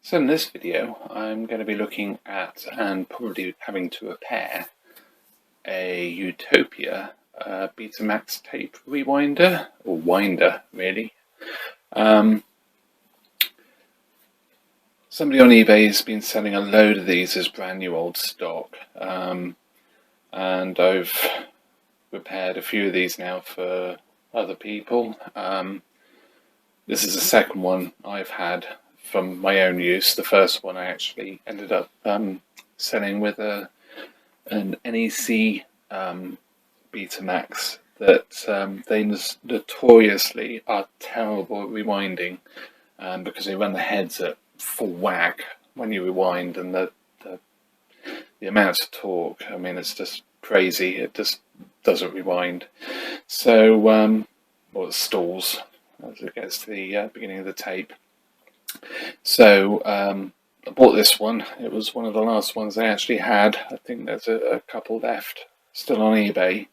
So in this video I'm going to be looking at and probably having to repair a Utopia Betamax tape rewinder, or winder really. Somebody on eBay has been selling a load of these as brand new old stock, and I've repaired a few of these now for other people. This is the second one I've had from my own use. The first one I actually ended up selling with an NEC Betamax that they notoriously are terrible at rewinding, because they run the heads at full whack when you rewind, and the amount of torque, I mean, it's just crazy. It just doesn't rewind. So, well, it stalls as it gets to the beginning of the tape. So I bought this one. It was one of the last ones I actually had. I think there's a couple left still on eBay,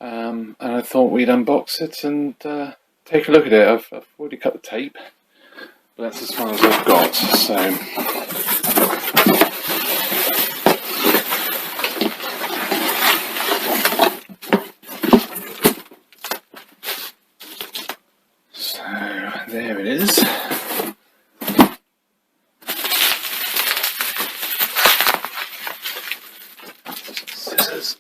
and I thought we'd unbox it and take a look at it. I've already cut the tape, but that's as far as I've got. So there it is. Scissors.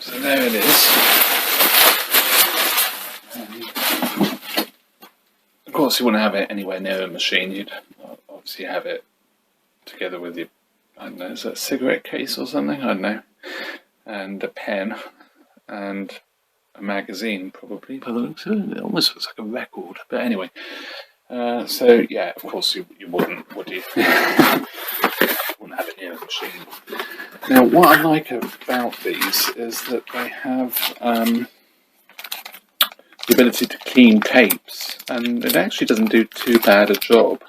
So there it is. Of course, you wouldn't have it anywhere near a machine. You'd obviously have it together with your, I don't know, is that a cigarette case or something? I don't know. And a pen and a magazine, probably, by the looks of it. It almost looks like a record. But anyway, so yeah, of course you wouldn't, would you? Wouldn't have it near a machine. Now, what I like about these is that they have the ability to clean tapes, and it actually doesn't do too bad a job.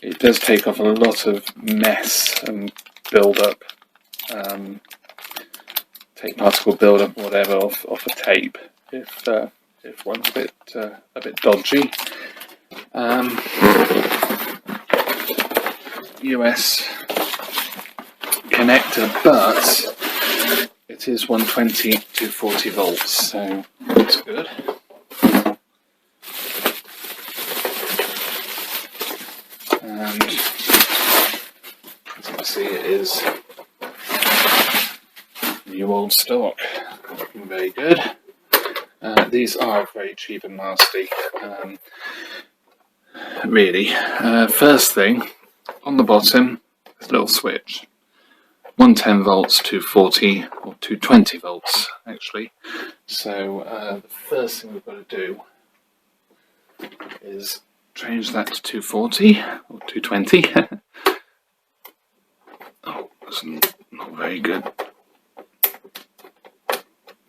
It does take off a lot of mess and build-up, tape particle build-up, whatever, off a tape if one's a bit dodgy. US connector, but it is 120 to 40 volts, so that's good. And as you can see, it is new old stock, looking very good. These are very cheap and nasty, really. First thing, on the bottom, there's a little switch. 110 volts, 240, or 220 volts, actually. So the first thing we've got to do is change that to 240 or 220. Oh, that's not very good.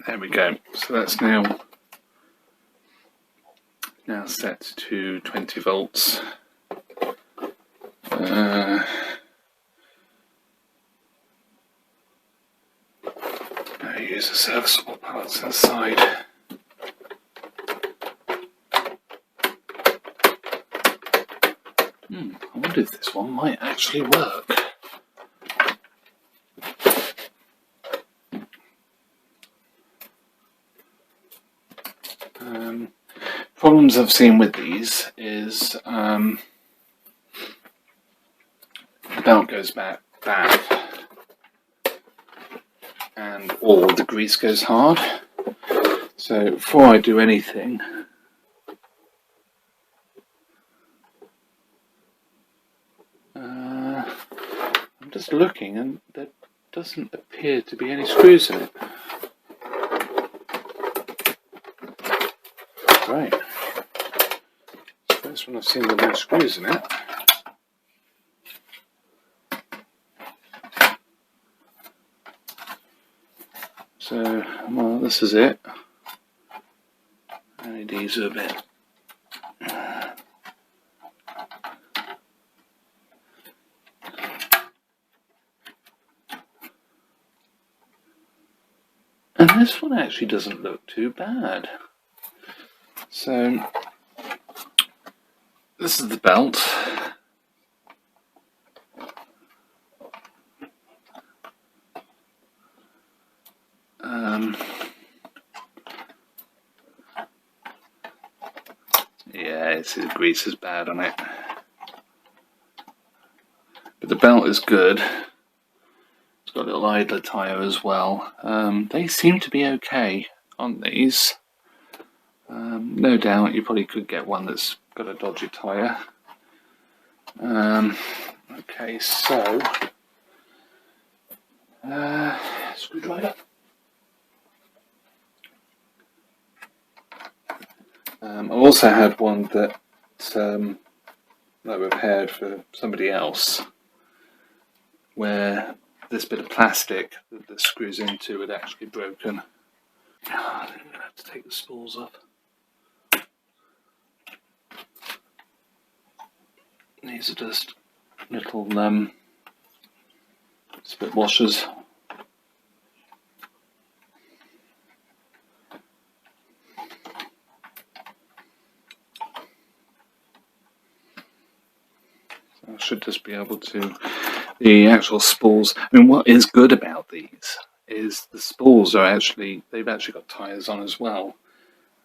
There we go. So that's now set to 20 volts. I use the serviceable parts outside. I wonder if this one might actually work. Problems I've seen with these is the belt goes back bad, and all the grease goes hard. So before I do anything, I'm just looking, and there doesn't appear to be any screws in it. Right. First one I've seen with no screws in it. So, well, this is it. LEDs are a bit And this one actually doesn't look too bad. So this is the belt. Yeah, the grease is bad on it. But the belt is good. It's got a little idler tyre as well. They seem to be okay on these. No doubt you probably could get one that's got a dodgy tyre. Okay, so screwdriver. I also had one that I repaired for somebody else, where this bit of plastic that this screws into had actually broken. I'm going to have to take the spools off. These are just little split washers. I should just be able to. The actual spools. I mean, what is good about these is the spools are they've actually got tyres on as well.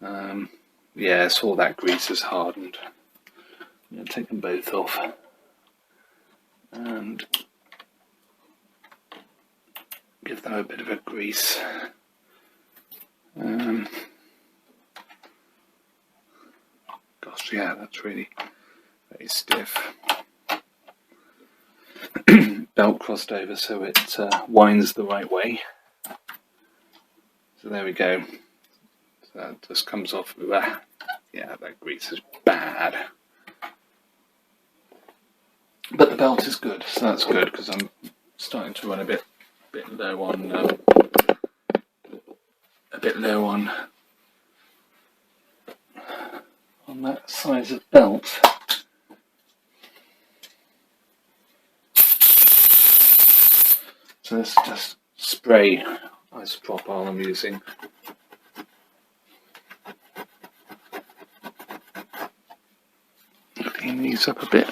Yeah, so all that grease is hardened. I'm going to take them both off and give them a bit of a grease. Gosh, yeah, that's really very stiff. Belt crossed over so it winds the right way. So there we go. So that just comes off. Yeah, that grease is bad. But the belt is good, so that's good because I'm starting to run a bit low on on that size of belt. So this is just spray isopropyl I'm using. Clean these up a bit.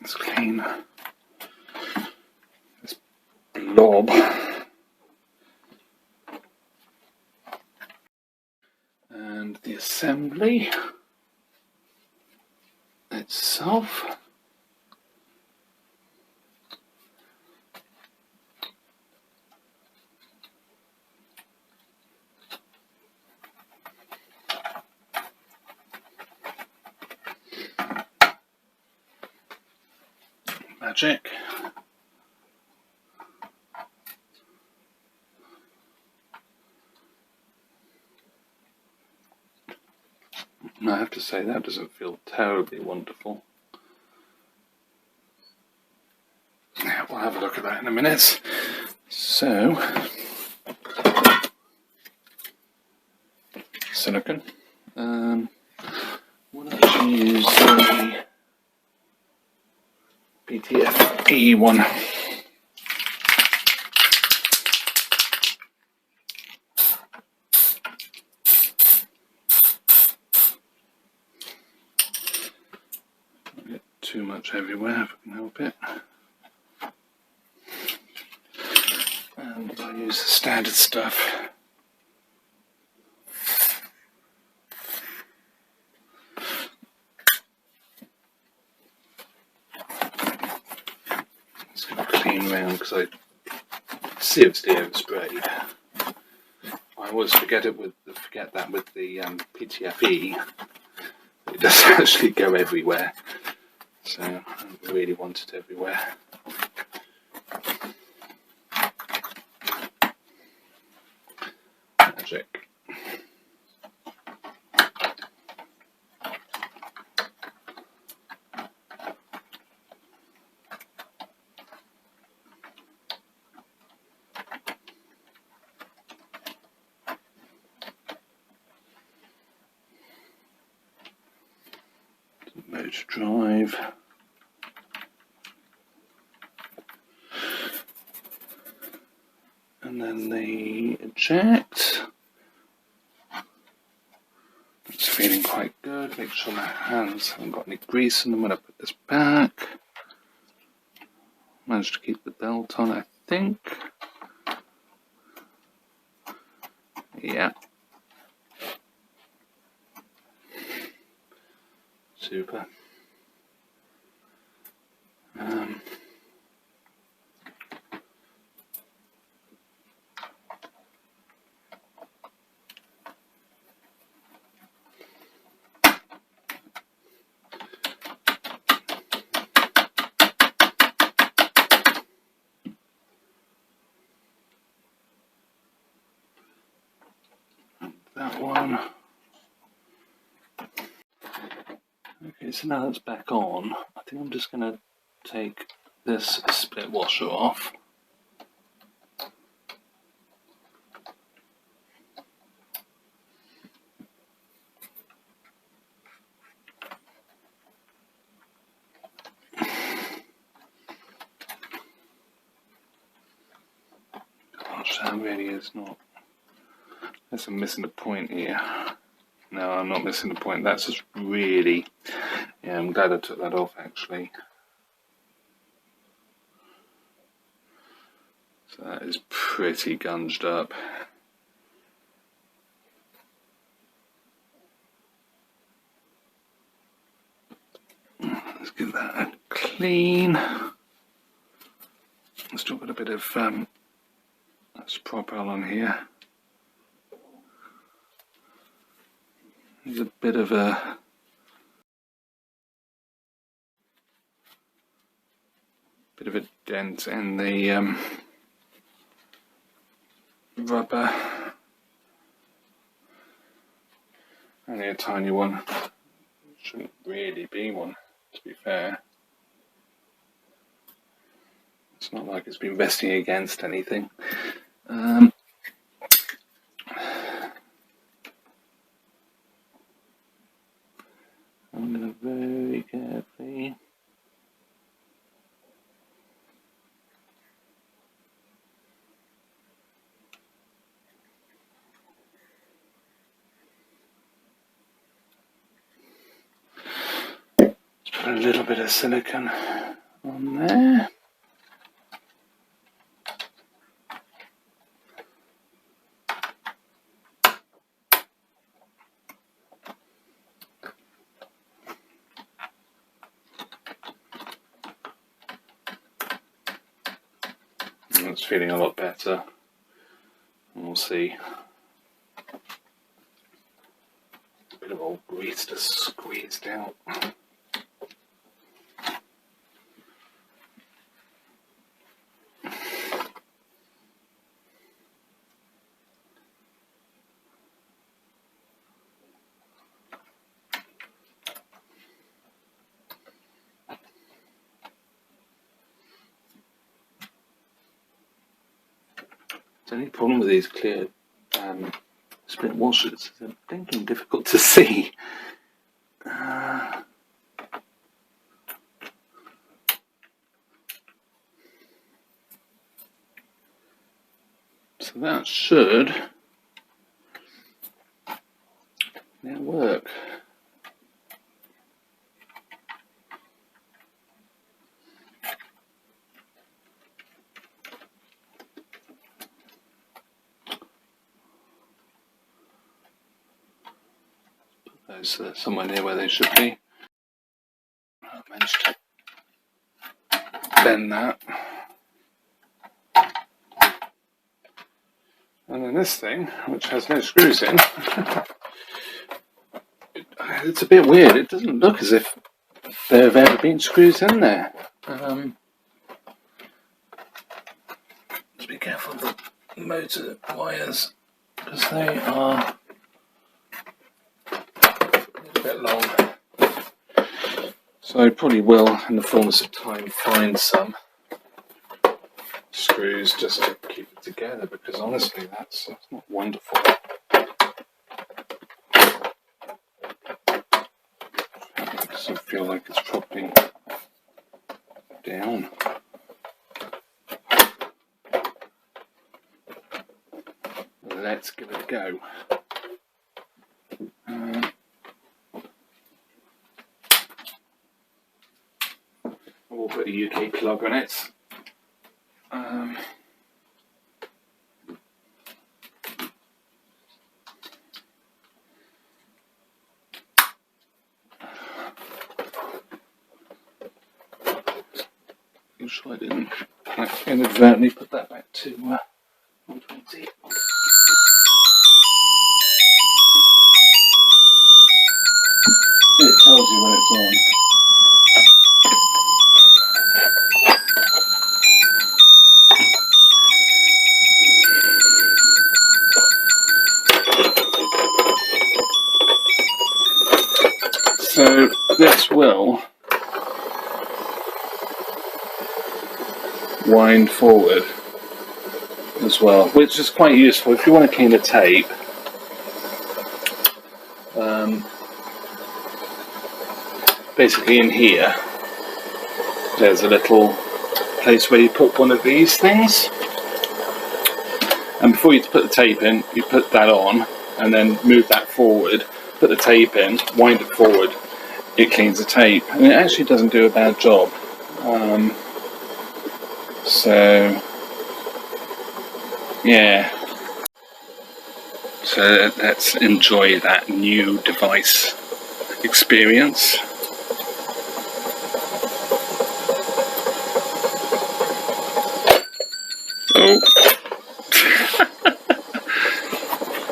Let's clean this blob. And the assembly itself. Magic. I have to say that doesn't feel terribly wonderful. Yeah, we'll have a look at that in a minute. So, silicone. We'll actually use the PTFE one. Don't get too much everywhere if I can help it. And I'll use the standard stuff. Just going to clean around because I seriously oversprayed. I always forget that with the PTFE. It does actually go everywhere. So I don't really want it everywhere. Magic. motor drive. And then the eject. It's feeling quite good. Make sure my hands haven't got any grease in them when I put this back. Managed to keep the belt on, I think. Yeah. Super. That one. Okay, so now that's back on. I think I'm just going to take this split washer off. Gosh, that really is not. Unless I'm missing the point here. No, I'm not missing the point. That's just really. Yeah, I'm glad I took that off actually. So that is pretty gunged up. Let's give that a clean. Still got a bit of propel on here. There's a bit of a dent in the rubber. Only a tiny one. Shouldn't really be one, to be fair. It's not like it's been resting against anything. I'm going to very carefully just put a little bit of silicone on there. It's feeling a lot better. We'll see. A bit of old grease just squeezed out. The only problem with these clear split washers is they're blinking difficult to see. So that should now work. Those somewhere near where they should be. I managed to bend that. And then this thing, which has no screws in, it's a bit weird. It doesn't look as if there have ever been screws in there. Just be careful of the motor wires, because they are a bit long. So I probably will, in the fullness of time, find some screws just to keep it together, because honestly that's not wonderful. Doesn't feel like it's properly down. Let's give it a go. We'll put a UK plug on it. I'm sure I didn't inadvertently put that back to 120. It tells you when it's on. So this will wind forward as well, which is quite useful if you want to clean the tape. Basically in here there's a little place where you put one of these things, and before you put the tape in, you put that on and then move that forward, put the tape in, wind it forward, it cleans the tape, and it actually doesn't do a bad job. So yeah, so let's enjoy that new device experience. Oh,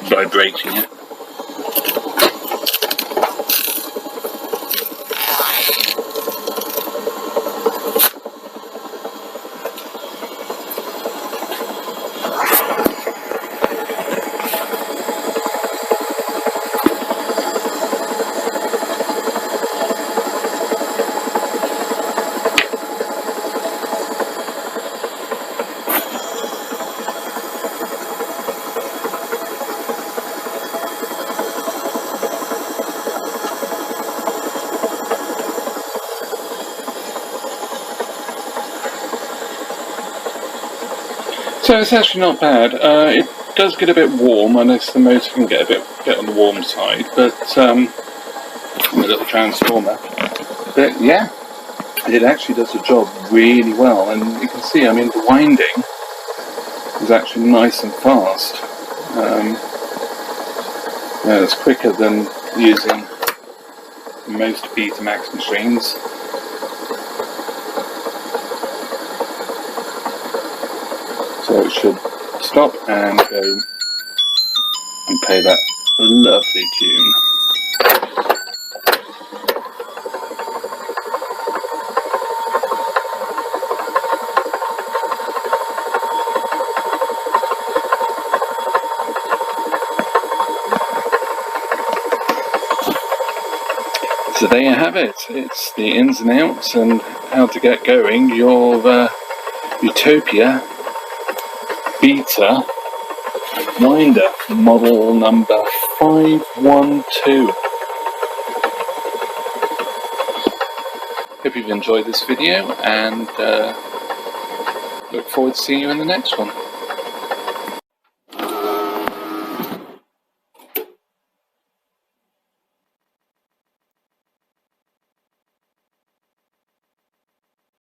vibrating it. So it's actually not bad. It does get a bit warm, unless the motor can get a bit on the warm side, but a little transformer. But yeah, it actually does the job really well, and you can see, I mean, the winding is actually nice and fast. It's quicker than using most Betamax machines. So it should stop and go and play that lovely tune. So there you have it. It's the ins and outs and how to get going your Utopia Beta winder, model number 512. Hope you've enjoyed this video, and look forward to seeing you in the next one.